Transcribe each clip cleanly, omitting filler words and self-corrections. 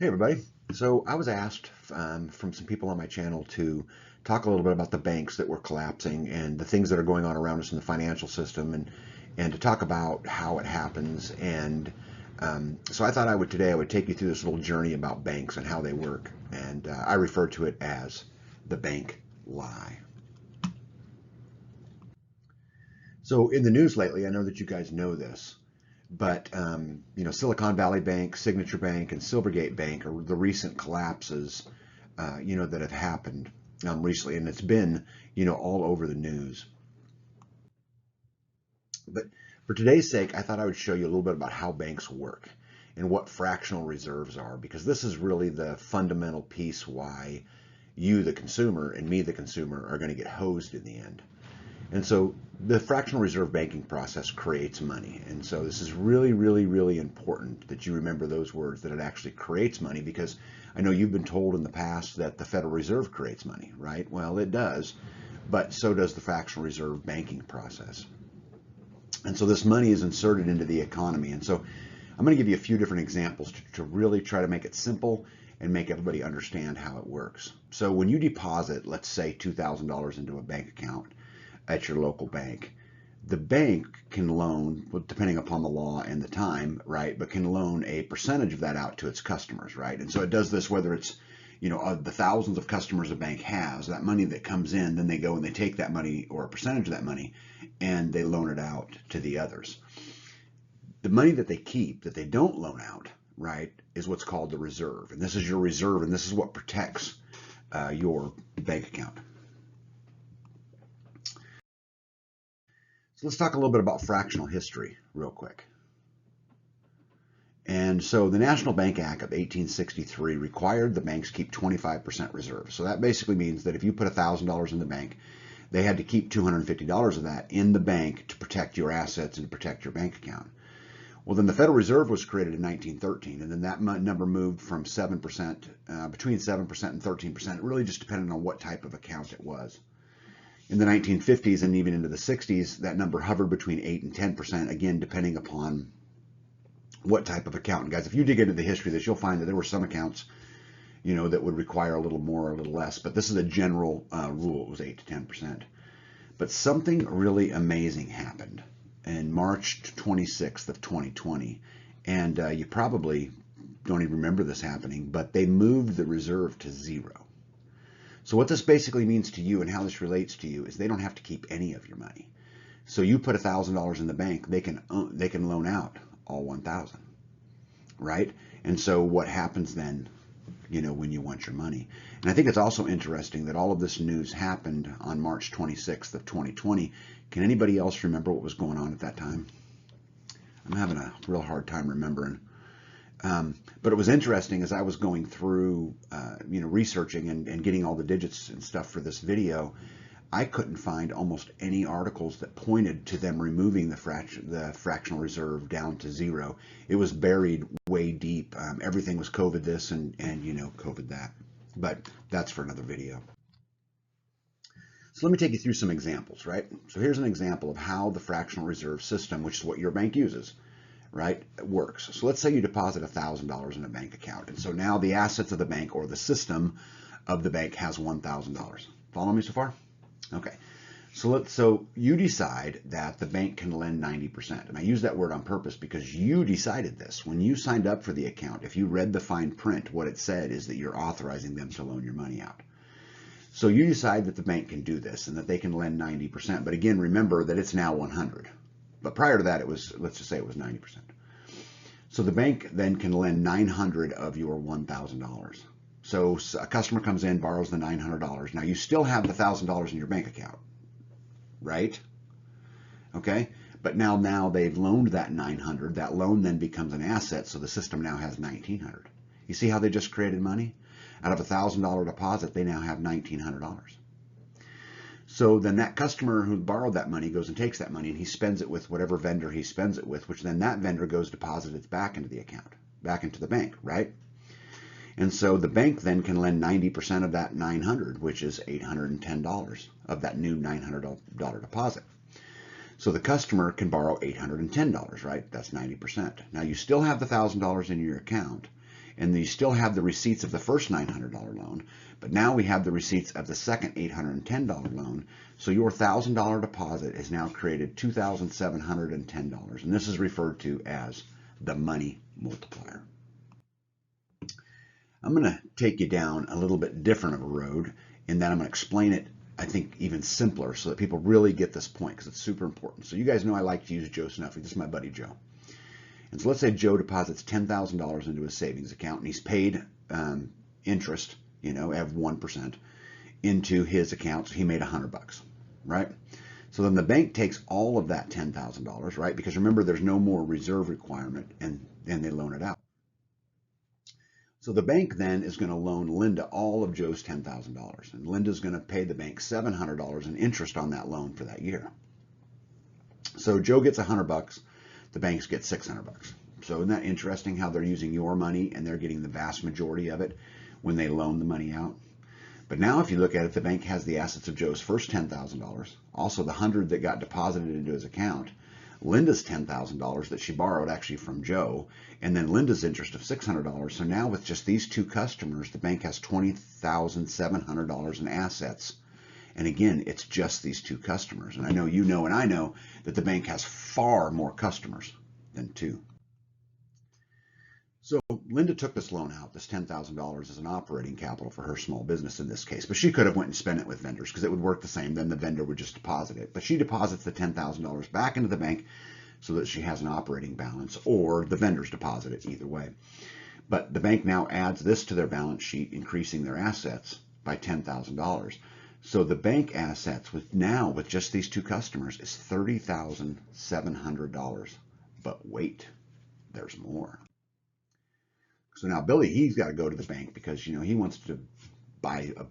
Hey everybody. So I was asked from some people on my channel to talk a little bit about the banks that were collapsing and the things that are going on around us in the financial system and to talk about how it happens. And so I thought today I would take you through this little journey about banks and how they work. And I refer to it as the bank lie. So in the news lately, I know that you guys know this, but Silicon Valley Bank, Signature Bank, and Silvergate Bank are the recent collapses, that have happened recently, and it's been, all over the news. But for today's sake, I thought I would show you a little bit about how banks work and what fractional reserves are, because this is really the fundamental piece why you, the consumer, and me, the consumer, are going to get hosed in the end. And so the fractional reserve banking process creates money. And so this is really, really, really important that you remember those words, that it actually creates money, because I know you've been told in the past that the Federal Reserve creates money, right? Well, it does, but so does the fractional reserve banking process. And so this money is inserted into the economy. And so I'm going to give you a few different examples to really try to make it simple and make everybody understand how it works. So when you deposit, let's say $2,000 into a bank account at your local bank, the bank can loan, depending upon the law and the time, right, but can loan a percentage of that out to its customers, right? And so it does this whether it's, the thousands of customers a bank has, that money that comes in, then they go and they take that money or a percentage of that money and they loan it out to the others. The money that they keep, that they don't loan out, right, is what's called the reserve. And this is your reserve, and this is what protects your bank account. So let's talk a little bit about fractional history real quick. And so the National Bank Act of 1863 required the banks keep 25% reserve. So that basically means that if you put $1,000 in the bank, they had to keep $250 of that in the bank to protect your assets and to protect your bank account. Well, then the Federal Reserve was created in 1913, and then that number moved from 7%, between 7% and 13%, really just depending on what type of account it was. In the 1950s and even into the 60s, that number hovered between 8 and 10%, again, depending upon what type of account. And guys, if you dig into the history of this, you'll find that there were some accounts, that would require a little more or a little less, but this is a general rule. It was 8 to 10%. But something really amazing happened in March 26th of 2020, and you probably don't even remember this happening, but they moved the reserve to zero. So what this basically means to you and how this relates to you is they don't have to keep any of your money. So you put $1,000 in the bank, they can loan out all 1,000, right? And so what happens then, when you want your money? And I think it's also interesting that all of this news happened on March 26th of 2020. Can anybody else remember what was going on at that time? I'm having a real hard time remembering. But it was interesting as I was going through, researching and getting all the digits and stuff for this video. I couldn't find almost any articles that pointed to them removing the fractional reserve down to zero. It was buried way deep. Everything was COVID this and COVID that. But that's for another video. So let me take you through some examples, right? So here's an example of how the fractional reserve system, which is what your bank uses, right, works. So let's say you deposit $1,000 in a bank account. And so now the assets of the bank, or the system of the bank, has $1,000. Follow me so far? Okay. So you decide that the bank can lend 90%. And I use that word on purpose because you decided this. When you signed up for the account, if you read the fine print, what it said is that you're authorizing them to loan your money out. So you decide that the bank can do this and that they can lend 90%. But again, remember that it's now 100. But prior to that, it was, let's just say it was 90%. So the bank then can lend 900 of your $1,000. So a customer comes in, borrows the $900. Now you still have the $1,000 in your bank account, right? Okay, but now they've loaned that 900. That loan then becomes an asset, so the system now has 1,900. You see how they just created money? Out of a $1,000 deposit, they now have $1,900. So then that customer who borrowed that money goes and takes that money and he spends it with whatever vendor he spends it with, which then that vendor goes deposited back into the account, back into the bank, right? And so the bank then can lend 90% of that 900, which is $810 of that new $900 deposit. So the customer can borrow $810, right? That's 90%. Now you still have the $1,000 in your account, And you still have the receipts of the first $900 loan, but now we have the receipts of the second $810 loan. So your $1,000 deposit has now created $2,710, and this is referred to as the money multiplier. I'm going to take you down a little bit different of a road in that I'm going to explain it, I think, even simpler so that people really get this point, because it's super important. So you guys know I like to use Joe Snuffy. This is my buddy Joe. And so let's say Joe deposits $10,000 into his savings account, and he's paid interest, at 1% into his account. So he made $100, right? So then the bank takes all of that $10,000, right? Because remember, there's no more reserve requirement, and they loan it out. So the bank then is going to loan Linda all of Joe's $10,000, and Linda's going to pay the bank $700 in interest on that loan for that year. So Joe gets $100, the banks get $600. So isn't that interesting how they're using your money and they're getting the vast majority of it when they loan the money out? But now if you look at it, the bank has the assets of Joe's first $10,000, also the $100 that got deposited into his account, Linda's $10,000 that she borrowed actually from Joe, and then Linda's interest of $600. So now with just these two customers, the bank has $20,700 in assets. And again, it's just these two customers. And I know you know, and I know that the bank has far more customers than two. So Linda took this loan out, this $10,000 as an operating capital for her small business in this case, but she could have went and spent it with vendors because it would work the same. Then the vendor would just deposit it. But she deposits the $10,000 back into the bank so that she has an operating balance, or the vendors deposit it, either way. But the bank now adds this to their balance sheet, increasing their assets by $10,000. So the bank assets with just these two customers is $30,700. But wait, there's more. So now Billy, he's got to go to the bank because, he wants to buy a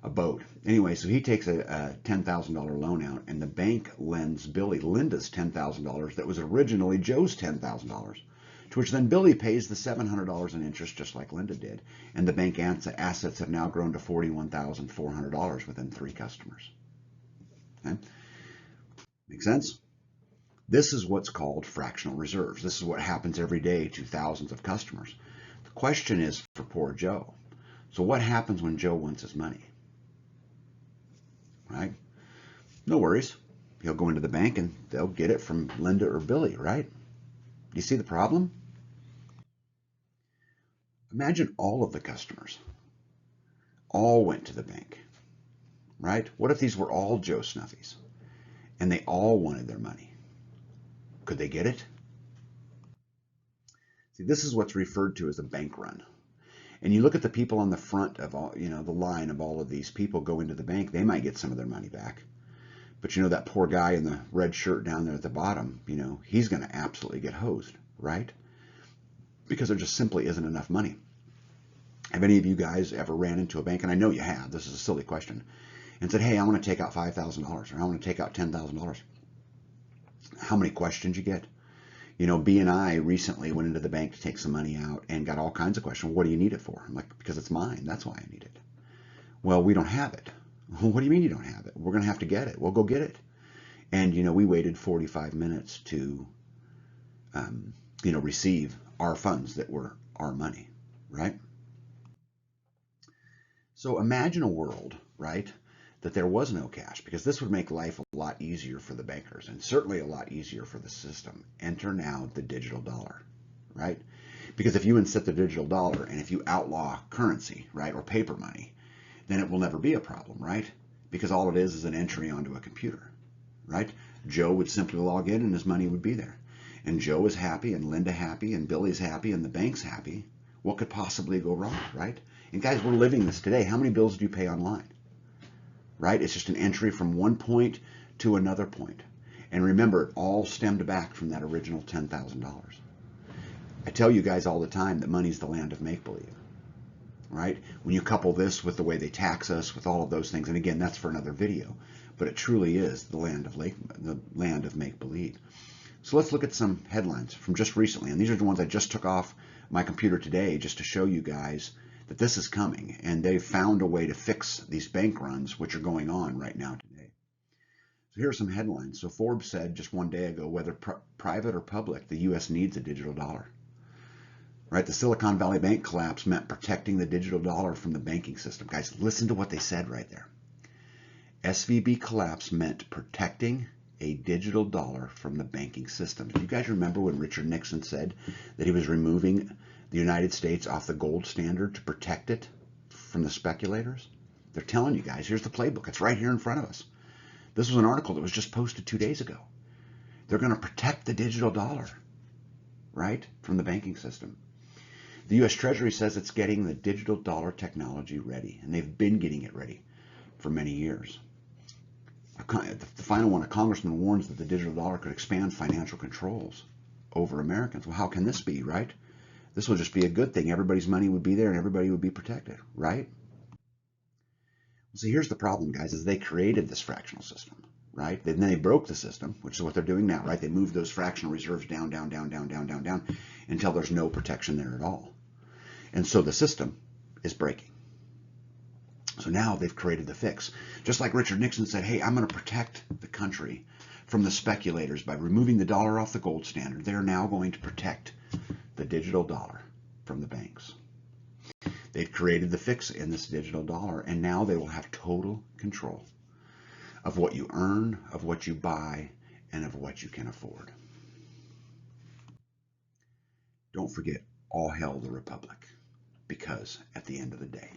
boat. Anyway, so he takes a $10,000 loan out, and the bank lends Billy Linda's $10,000 that was originally Joe's $10,000, to which then Billy pays the $700 in interest just like Linda did. And the bank assets have now grown to $41,400 within three customers. Okay? Make sense? This is what's called fractional reserves. This is what happens every day to thousands of customers. The question is for poor Joe. So what happens when Joe wants his money? Right? No worries. He'll go into the bank and they'll get it from Linda or Billy, right? You see the problem? Imagine all of the customers all went to the bank, right? What if these were all Joe Snuffies and they all wanted their money? Could they get it? See, this is what's referred to as a bank run. And you look at the people on the front of all, the line of all of these people go into the bank, they might get some of their money back. But that poor guy in the red shirt down there at the bottom, he's going to absolutely get hosed, right? Because there just simply isn't enough money. Have any of you guys ever ran into a bank, and I know you have, this is a silly question, and said, hey, I want to take out $5,000 or I want to take out $10,000. How many questions you get? B and I recently went into the bank to take some money out and got all kinds of questions. What do you need it for? I'm like, because it's mine. That's why I need it. Well, we don't have it. What do you mean you don't have it? We're going to have to get it. We'll go get it. And, we waited 45 minutes to, receive our funds that were our money, right? So imagine a world, right, that there was no cash, because this would make life a lot easier for the bankers and certainly a lot easier for the system. Enter now the digital dollar, right? Because if you insert the digital dollar and if you outlaw currency, right, or paper money, then it will never be a problem, right? Because all it is an entry onto a computer, right? Joe would simply log in and his money would be there. And Joe is happy and Linda happy and Billy's happy and the bank's happy. What could possibly go wrong, right? And guys, we're living this today. How many bills do you pay online? Right? It's just an entry from one point to another point. And remember, it all stemmed back from that original $10,000. I tell you guys all the time that money's the land of make-believe, right? When you couple this with the way they tax us, with all of those things, and again, that's for another video, but it truly is the land of make-believe. So let's look at some headlines from just recently, and these are the ones I just took off my computer today just to show you guys that this is coming, and they've found a way to fix these bank runs, which are going on right now today. So here are some headlines. So Forbes said just one day ago, whether private or public, the U.S. needs a digital dollar. right? The Silicon Valley Bank collapse meant protecting the digital dollar from the banking system. Guys, listen to what they said right there. SVB collapse meant protecting a digital dollar from the banking system. Do you guys remember when Richard Nixon said that he was removing the United States off the gold standard to protect it from the speculators? They're telling you guys, here's the playbook. It's right here in front of us. This was an article that was just posted 2 days ago. They're going to protect the digital dollar, right, from the banking system. The U.S. Treasury says it's getting the digital dollar technology ready, and they've been getting it ready for many years. The final one, a congressman warns that the digital dollar could expand financial controls over Americans. Well, how can this be, right? This will just be a good thing. Everybody's money would be there and everybody would be protected, right? So here's the problem, guys, is they created this fractional system, right? Then they broke the system, which is what they're doing now, right? They moved those fractional reserves down until there's no protection there at all. And so the system is breaking. So now they've created the fix. Just like Richard Nixon said, hey, I'm going to protect the country from the speculators by removing the dollar off the gold standard. They're now going to protect the digital dollar from the banks. They've created the fix in this digital dollar, and now they will have total control of what you earn, of what you buy, and of what you can afford. Don't forget, all hail the Republic, because at the end of the day,